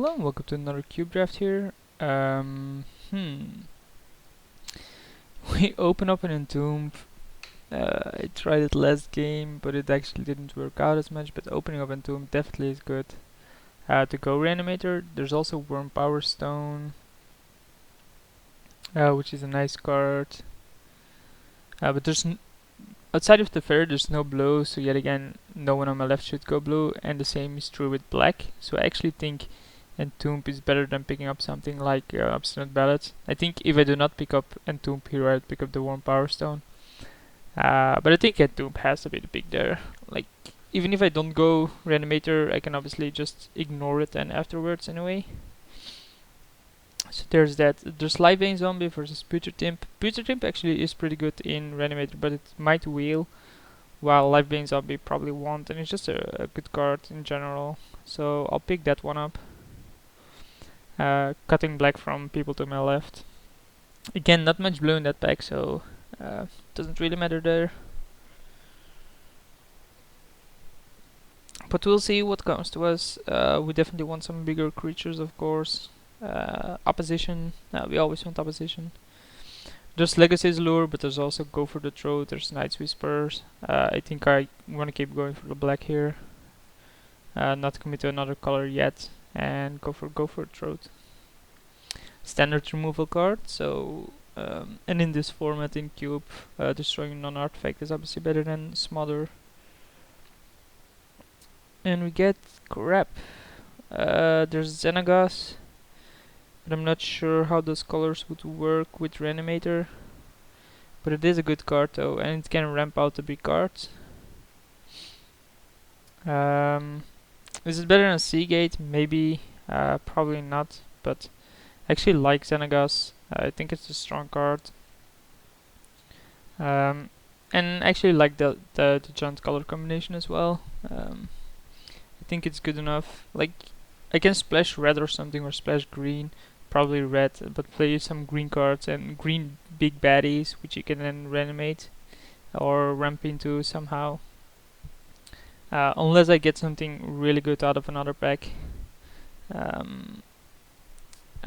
Hello, welcome to another cube draft here. We open up an Entomb. I tried it last game, but it actually didn't work out as much. But opening up Entomb definitely is good. To go Reanimator, there's also Worm Power Stone, which is a nice card. But outside of the fair, there's no blue, so yet again, no one on my left should go blue, and the same is true with black. So I actually think Entomb is better than picking up something like Obstinate Ballad. I think if I do not pick up Entomb here, I'd pick up the Worm Power Stone. But I think Entomb has to be the pick there. Like, even if I don't go Reanimator, I can obviously just ignore it and afterwards anyway. So there's that. There's Live Vein Zombie versus Putrid Imp. Putrid Imp actually is pretty good in Reanimator, but it might wheel, while Live Vein Zombie probably won't, and it's just a good card in general. So I'll pick that one up. Cutting black from people to my left. Again, not much blue in that pack, so doesn't really matter there. But we'll see what comes to us. We definitely want some bigger creatures, of course. Opposition, we always want opposition. There's Legacy's Lure, but there's also Go for the Throat, there's Night's Whispers. I think I want to keep going for the black here. Not commit to another color yet, and go for Throat. Standard removal card, so and in this format in Cube, destroying non-artifact is obviously better than Smother. And we get crap. There's Xenagos, but I'm not sure how those colors would work with Reanimator. But it is a good card though, and it can ramp out the big cards. Is it better than Seagate? Maybe, probably not, but I actually like Xenagos. I think it's a strong card. And actually like the giant color combination as well. I think it's good enough. Like, I can splash red or something, or splash green, probably red, but play some green cards and green big baddies, which you can then reanimate or ramp into somehow. Unless I get something really good out of another pack. I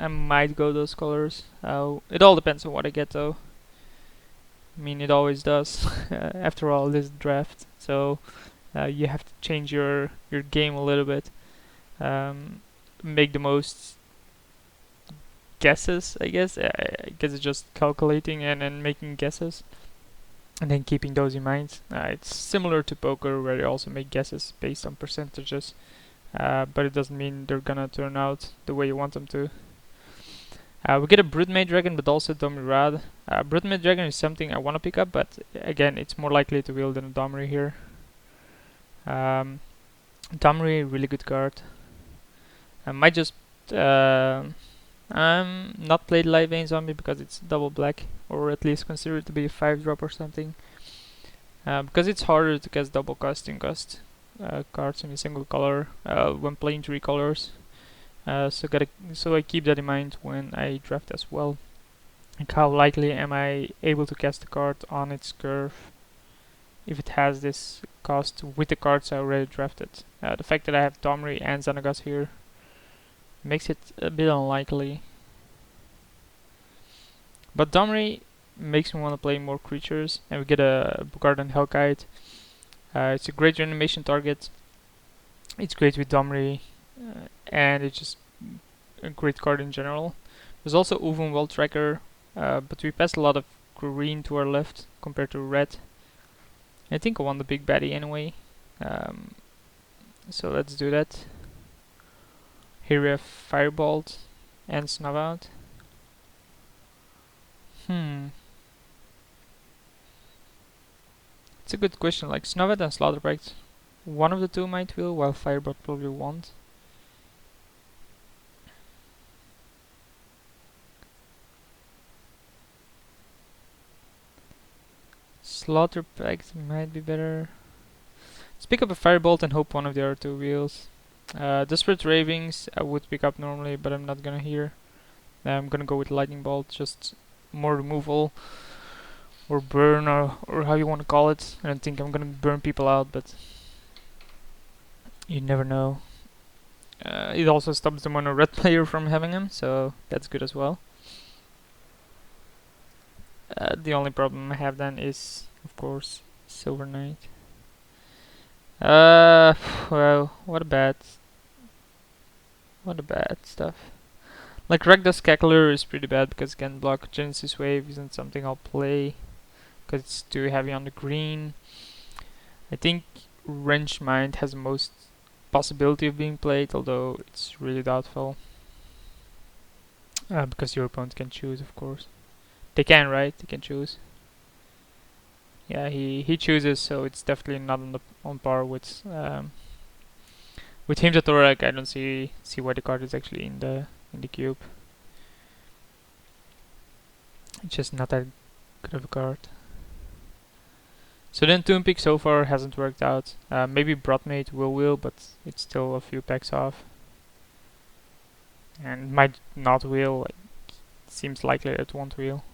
might go those colors. It all depends on what I get though. I mean, it always does. After all, this draft, so you have to change your game a little bit. Make the most guesses, I guess. I guess it's just calculating and then making guesses, and then keeping those in mind. It's similar to poker, where you also make guesses based on percentages, but it doesn't mean they're gonna turn out the way you want them to. We get a Broodmate Dragon, but also Domirad. Broodmate Dragon is something I want to pick up, but again, it's more likely to wheel than a Domri here. Domri, really good card. I might just not play Live Vein Zombie because it's double black, or at least consider it to be a 5-drop or something. Because it's harder to cast double casting cost cards in a single color when playing 3 colors. So I keep that in mind when I draft as well. Like, how likely am I able to cast a card on its curve if it has this cost with the cards I already drafted. The fact that I have Domri and Xenagos here makes it a bit unlikely. But Domri makes me want to play more creatures, and we get a Bogardan Hellkite. It's a great reanimation target. It's great with Domri, and it's just a great card in general. There's also Uven Well Tracker, but we passed a lot of green to our left compared to red. I think I want the big baddie anyway, so let's do that. Here we have Firebolt and Snuvout. It's a good question. Like, Snuvout and Slaughterpact, one of the two might wheel, while Firebolt probably won't. Slaughterpact might be better. Let's pick up a Firebolt and hope one of the other two wheels. Desperate Ravings I would pick up normally, but I'm not gonna here. I'm gonna go with Lightning Bolt, just more removal, or burn, or how you want to call it. I don't think I'm gonna burn people out, but you never know. It also stops the mono red player from having him, so that's good as well. The only problem I have then is, of course, Silver Knight. Well, what a bad stuff. Like Rakdos Cackler is pretty bad because it can block Genesis Wave, isn't something I'll play because it's too heavy on the green. I think Wrench Mind has the most possibility of being played, although it's really doubtful. Because your opponent can choose, of course. They can, right? They can choose. Yeah, he chooses, so it's definitely not on par with Hymn to Thorak. I don't see why the card is actually in the cube. It's just not that good of a card. So then Toon Peak so far hasn't worked out. Maybe Broadmate will, but it's still a few packs off. And might not will. Like, seems likely it won't will.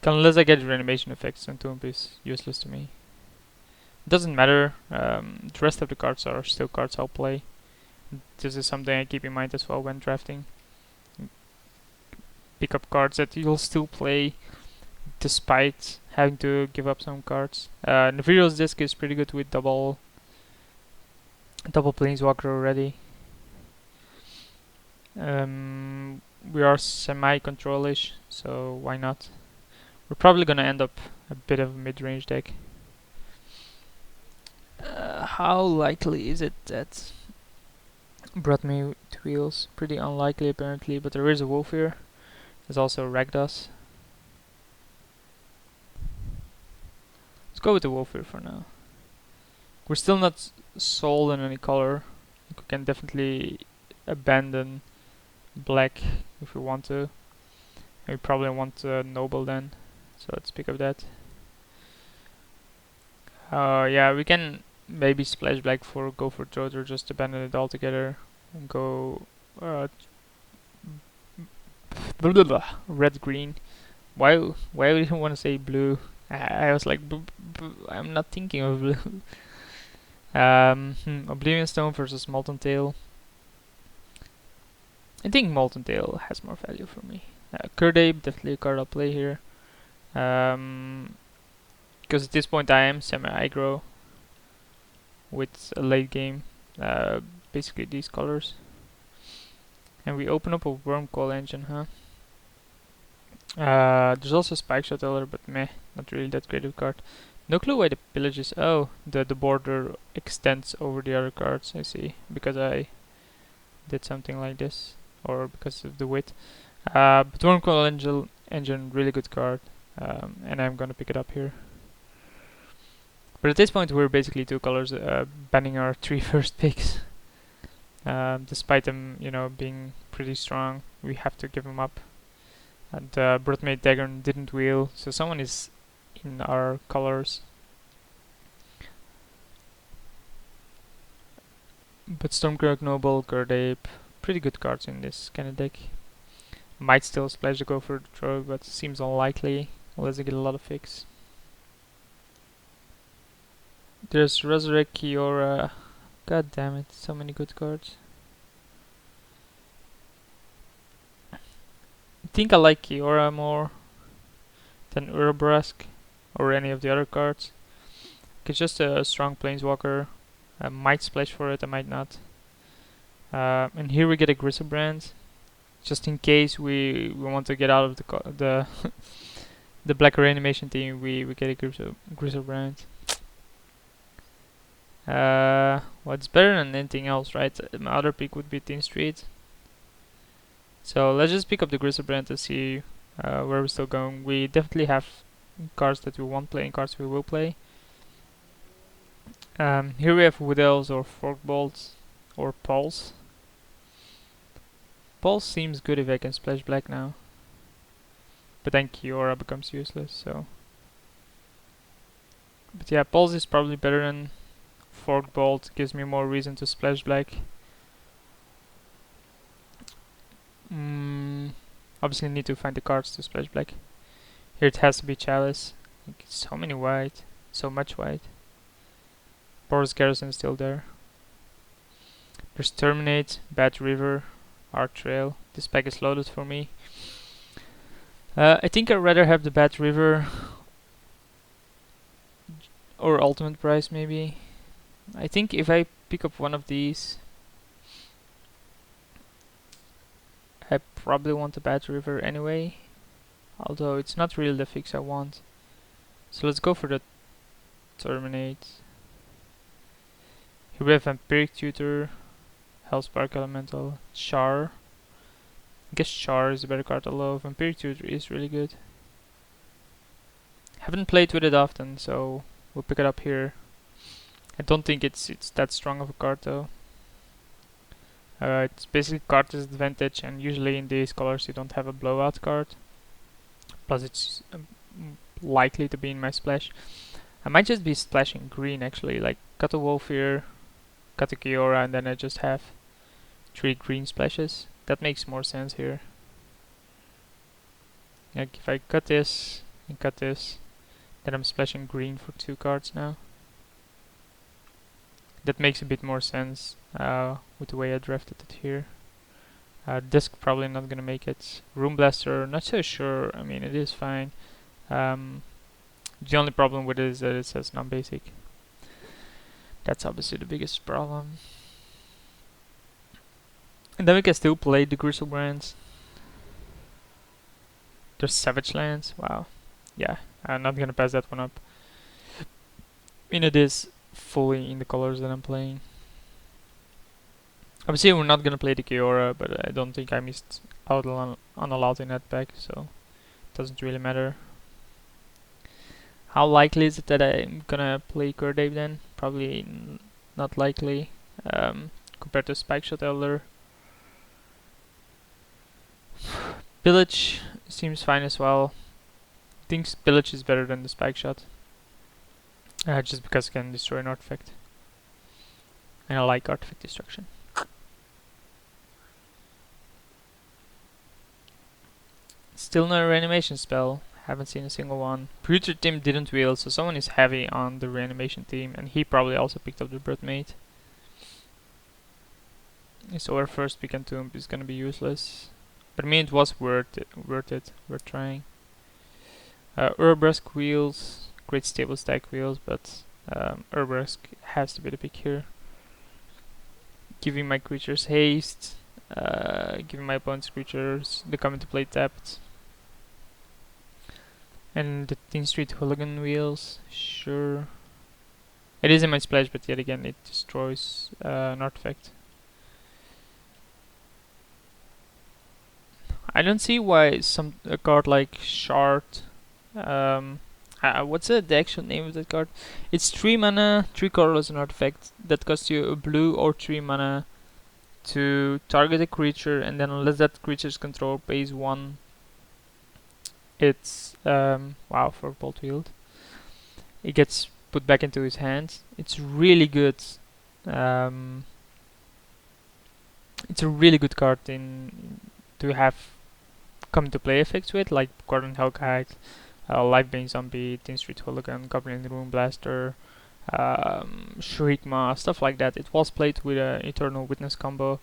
Unless I get reanimation effects, then Toon Peak is useless to me. It doesn't matter. The rest of the cards are still cards I'll play. This is something I keep in mind as well when drafting. Pick up cards that you'll still play despite having to give up some cards. Nefarious Disc is pretty good with double Planeswalker already. We are semi-control-ish, so why not? We're probably gonna end up a bit of a mid-range deck. How likely is it that Broadmate wheels? Pretty unlikely apparently, but there is a Wolf here. There's also Rakdos. Let's go with the Wolf here for now. We're still not sold in any color. We can definitely abandon black if we want to. And we probably want Noble then. So let's pick up that. Yeah, we can maybe splash black for go for Drought or just abandon it altogether and go red green. Why would you want to say blue? I was like, I'm not thinking of blue. Oblivion Stone versus Molten Tail. I think Molten Tail has more value for me. Kurdabe, definitely a card I'll play here. Because at this point I am semi-aggro with a late game. Basically these colors. And we open up a Wormcoil Engine, huh? There's also Spike Shot but meh, not really that great of a card. No clue why the pillages. Oh, the border extends over the other cards. I see, because I did something like this, or because of the width. But Wormcoil Engine, really good card, and I'm gonna pick it up here. But at this point, we're basically two colors banning our 3 first picks. Despite them, being pretty strong, we have to give them up. And Broodmate Dagon didn't wheel, so someone is in our colors. But Stormcroak, Noble, Kurdabe, pretty good cards in this kind of deck. Might still splash the go for the throw, but seems unlikely unless I get a lot of fix. There's Resurrect, Kiora. God damn it, so many good cards. I think I like Kiora more than Urobrask or any of the other cards. It's just a strong planeswalker. I might splash for it, I might not. And here we get a Griselbrand, just in case we want to get out of the the black reanimation team. We get a Griselbrand. Well, it's better than anything else, right? My other pick would be Teen Street. So let's just pick up the Griselbrand to see where we're still going. We definitely have cards that we won't play and cards we will play. Here we have Wood Elves or Forkbolts or Pulse. Pulse seems good if I can splash black now. But then Kiora becomes useless, so. But yeah, Pulse is probably better than Forkbolt, gives me more reason to splash black. Obviously need to find the cards to splash black. Here it has to be Chalice. Like, so many white, so much white. Boros Garrison is still there. There's Terminate, Bad River, Art Trail. This pack is loaded for me. I think I'd rather have the Bad River or Ultimate Price maybe. I think if I pick up one of these, I probably want the Bad River anyway. Although it's not really the fix I want. So let's go for the Terminate. Here we have Vampiric Tutor, Hellspark Elemental, Char. I guess Char is a better card, although Vampiric Tutor is really good. Haven't played with it often, so we'll pick it up here. I don't think it's that strong of a card though. It's basically card disadvantage, and usually in these colors you don't have a blowout card. Plus it's likely to be in my splash. I might just be splashing green actually, like cut a Wolf here, cut a Kiora, and then I just have 3 green splashes. That makes more sense here. Like if I cut this and cut this, then I'm splashing green for 2 cards now. That makes a bit more sense with the way I drafted it here. Disc probably not gonna make it. Room Blaster, not so sure. I mean, it is fine. The only problem with it is that it says non-basic. That's obviously the biggest problem. And then we can still play the Griselbrands. There's Savage Lands. Wow. Yeah, I'm not gonna pass that one up. I mean, it is fully in the colors that I'm playing. Obviously, we're not gonna play the Kiora, but I don't think I missed out on a lot in that pack, so it doesn't really matter. How likely is it that I'm gonna play Curdape then? Probably not likely, compared to Spike Shot Elder. Pillage seems fine as well. I think Pillage is better than the Spike Shot. Just because it can destroy an artifact. And I like artifact destruction. Still no reanimation spell. Haven't seen a single one. Putrid Team didn't wheel, so someone is heavy on the reanimation team, and he probably also picked up the Bloodmate. So our first pick and tomb is gonna be useless. But I mean, it was worth trying. Urbrask wheels, great stable stack wheels, but Urbrask has to be the pick here. Giving my creatures haste, giving my opponent's creatures the coming to play tapped. And the Teen Street Hooligan wheels, sure. It is in my splash, but yet again it destroys an artifact. I don't see why a card like Shard, what's the actual name of that card? It's 3 mana, 3 colorless, an artifact that costs you a blue or 3 mana to target a creature, and then unless that creature's control pays 1, it's wow, for Bolt Wield. It gets put back into his hands. It's really good. It's a really good card to have come to play effects with, like Gordon Hellkite, Lifebane Zombie, Teen Street Hooligan, Goblin Room Blaster, Shriekma, stuff like that. It was played with an Eternal Witness combo,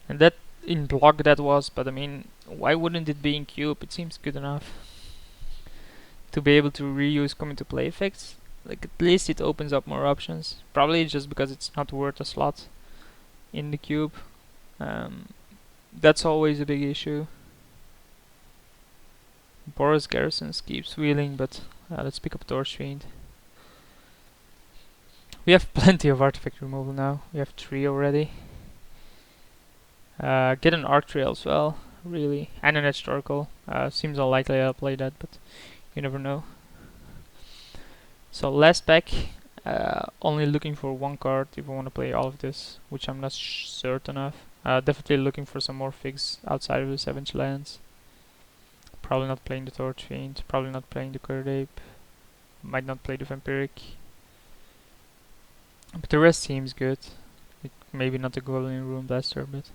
and that in block that was, but I mean, why wouldn't it be in cube? It seems good enough to be able to reuse come into play effects. Like, at least it opens up more options. Probably just because it's not worth a slot in the cube. That's always a big issue. Boros Garrisons keeps wheeling, but let's pick up Torchfiend. We have plenty of artifact removal now. We have 3 already. Get an Art Trail as well, really, and an Edged Oracle. Seems unlikely I'll play that, but you never know. So last pack, only looking for 1 card if I want to play all of this, which I'm not certain of. Definitely looking for some more figs outside of the Savage Lands. Probably not playing the Torchfiend, probably not playing the Curdape, might not play the Vampiric. But the rest seems good. Maybe not the Goblin Room Blaster, but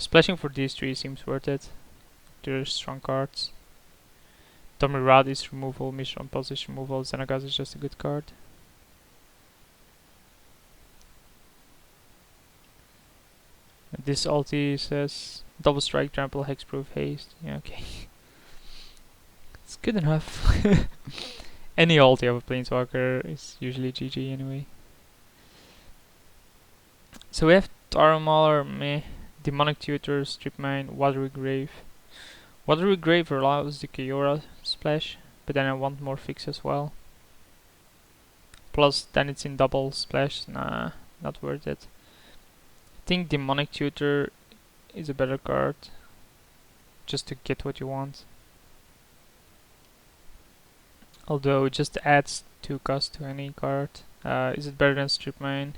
splashing for these 3 seems worth it. They're strong cards. Tommy Rod is removal, Mission on Pulse is removal, Xenagos is just a good card. This ulti says double strike, trample, hexproof, haste. Yeah, okay. It's good enough. Any ulti of a planeswalker is usually GG anyway. So we have Taro Mauler, meh. Demonic Tutor, Strip Mine, Watery Grave. Watery Grave allows the Kiora splash, but then I want more fix as well. Plus, then it's in double splash. Nah, not worth it. I think Demonic Tutor is a better card, just to get what you want. Although it just adds 2 cost to any card. Is it better than Strip Mine?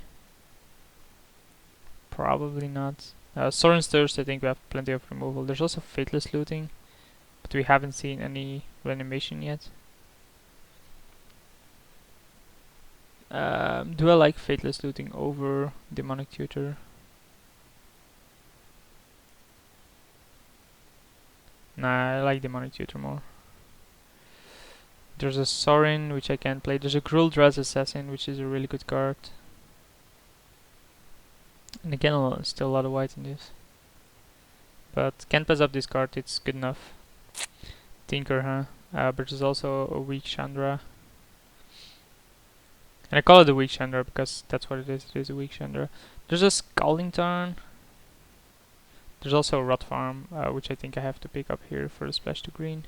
Probably not. Soren's Thirst, I think we have plenty of removal. There's also Fateless Looting, but we haven't seen any reanimation yet. Do I like Fateless Looting over Demonic Tutor? Nah, I like Demonic Tutor more. There's a Sorin, which I can't play. There's a Cruel Dress Assassin, which is a really good card. And again, still a lot of white in this. But can't pass up this card, it's good enough. Tinker, huh? But there's also a weak Chandra. And I call it a weak Chandra because that's what it is a weak Chandra. There's a Scalding Tarn. There's also a Rot Farm, which I think I have to pick up here for the splash to green.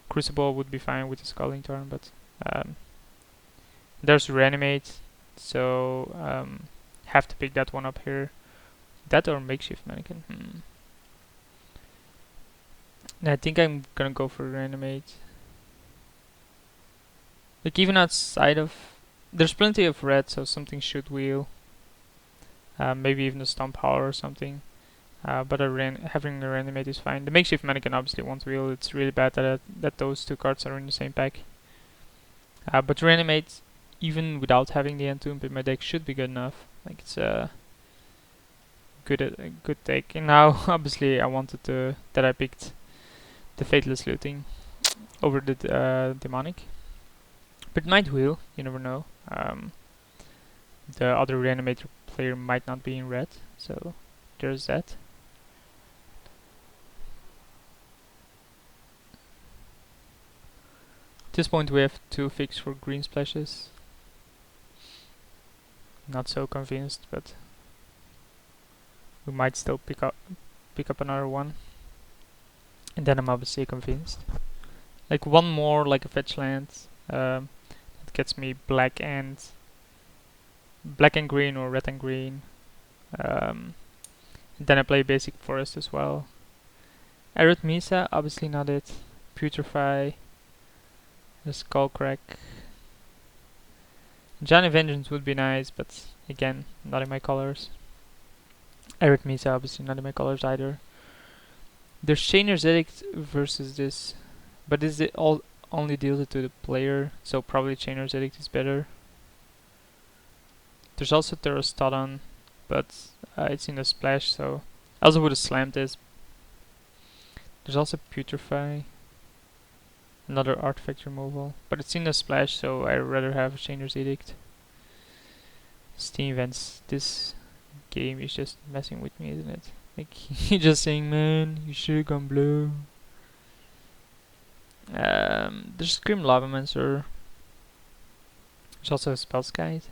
Crucible would be fine with the Scalding Tarn, but there's Reanimate, so have to pick that one up here. That or Makeshift Mannequin. I think I'm gonna go for Reanimate. Like, even outside of... There's plenty of red, so something should wheel. Maybe even a Stomp Power or something. But having a Reanimate is fine. The Makeshift Mannequin obviously won't wheel. It's really bad that those 2 cards are in the same pack. But Reanimate, even without having the Entomb in my deck, should be good enough. Like, it's a good take. And now, obviously, I wanted that I picked the Fateless Looting over the Demonic. But it might wheel, you never know. The other Reanimator player might not be in red, so there's that. At this point we have 2 fix for green splashes. Not so convinced, but we might still pick up another one. And then I'm obviously convinced. Like, one more, like a fetch land. That gets me black and green or red and green. Then I play basic forest as well. Arithmesa, obviously not it. Putrefy. The Skullcrack. Johnny Vengeance would be nice, but again, not in my colors. Arithmesa, obviously not in my colors either. There's Chainer's Edict versus this, but this is only deals it to the player, so probably Chainer's Edict is better. There's also Terrastodon, but it's in the splash, so I also would have slammed this. There's also Putrefy, another artifact removal, but it's in the splash, so I'd rather have a Chainer's Edict. Steam events. This game is just messing with me, isn't it? Like, you're just saying, man, you should've gone blue. There's Scream Lavamancer. There's also a Spells Guide.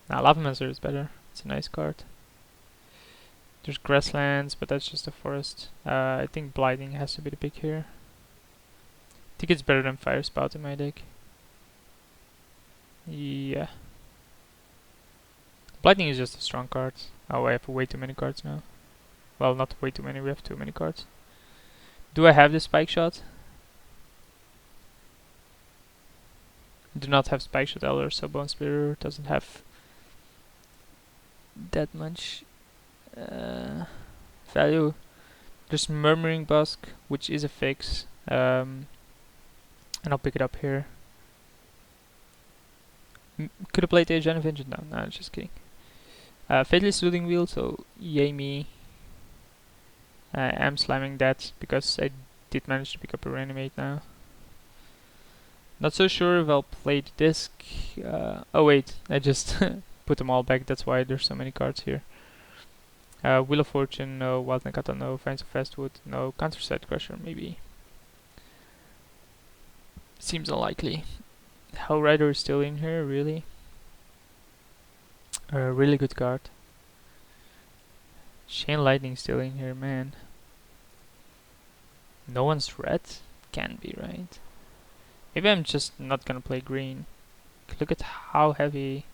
Nah, Lavamancer is better. It's a nice card. There's Grasslands, but that's just a forest. I think Blighting has to be the pick here. I think it's better than Fire Spout in my deck. Yeah. Blighting is just a strong card. Oh, I have way too many cards now. Well, not way too many, we have too many cards. Do I have the Spike Shot? I do not have Spike Shot Elder, so Bone Splitter doesn't have that much value. There's Murmuring Busk, which is a fix, and I'll pick it up here. Could have played Agent of Vengeance now. Nah, just kidding. Fatalist Looting Wheel, so yay me. I am slamming that because I did manage to pick up a Reanimate now. Not so sure if I'll play the disc. Oh wait, I just put them all back. That's why there's so many cards here. Wheel of Fortune, no. Wild Nakata, no. Fines of Fastwood, no. Counter Side Crusher, maybe. Seems unlikely. Hellrider is still in here, really? A really good card. Chain Lightning still in here, man. No one's red? Can be, right? Maybe I'm just not gonna play green. Look at how heavy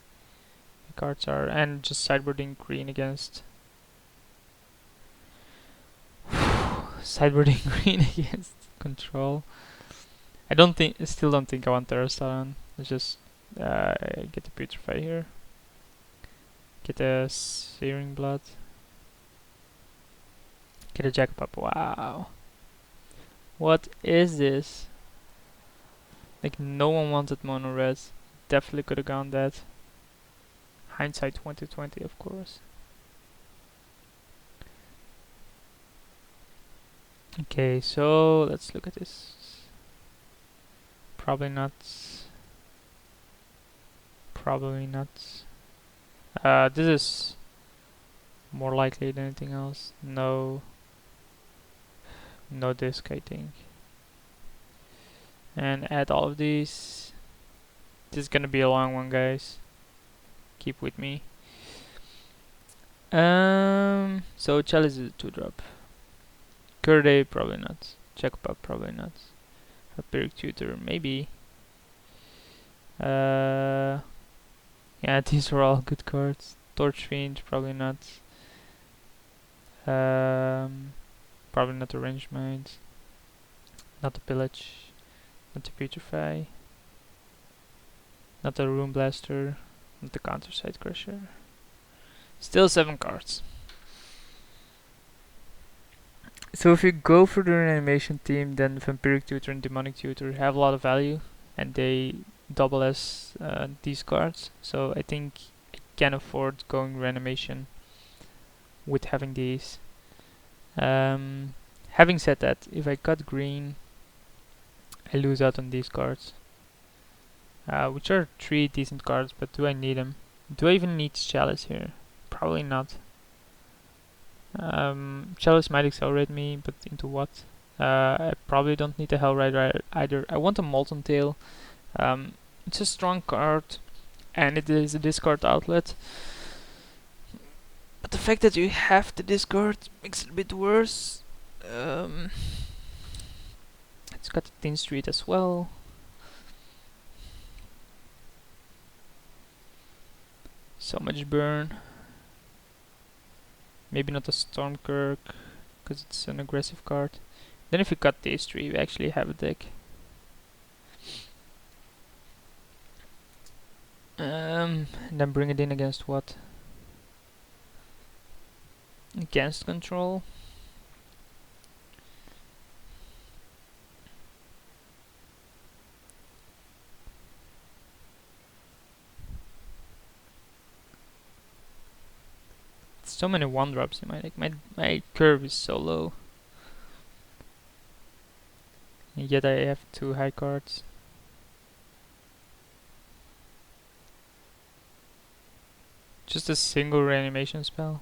the cards are, and just sideboarding green against sideboarding green against control. Still don't think I want Terrastaron. Let's just get the Putrefy here. Get a Searing Blood. Get a Jackpot. Wow. What is this? Like, no one wanted mono red. Definitely could have gone that. Hindsight 2020, of course. Okay, so let's look at this. Probably not. Probably not. This is more likely than anything else. No. No disc, I think. And add all of these. This is gonna be a long one, guys. Keep with me. So Chalice is a 2-drop. Kurde, probably not. Jackpot, probably not. Vampiric Tutor, maybe. Yeah, these are all good cards. Torch Fiend, probably not. Probably not the Range Mind. Not the Pillage. Not the Putrefy. Not the Rune Blaster. Not the Counter Side Crusher. Still 7 cards. So if you go for the reanimation team, then Vampiric Tutor and Demonic Tutor have a lot of value, and they double as these cards. So I think I can afford going reanimation with having these. Having said that, if I cut green, I lose out on these cards, which are 3 decent cards, but do I need them? Do I even need Chalice here? Probably not. Chalice might accelerate me, but into what? I probably don't need a Hellrider either. I want a Molten Tail. It's a strong card, and it is a discard outlet. But the fact that you have to discard makes it a bit worse. It's got the Thin Street as well. So much burn. Maybe not a Stormkirk, because it's an aggressive card. Then if you cut these 3, you actually have a deck. And then bring it in against what? Against control. So many 1-drops in my deck. My curve is so low. And yet I have 2 high cards. Just a single reanimation spell.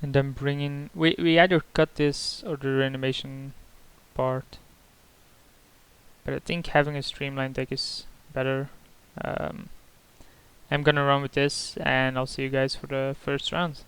And then bring in... We either cut this or the reanimation part. But I think having a streamlined deck is better. I'm gonna run with this, and I'll see you guys for the first round.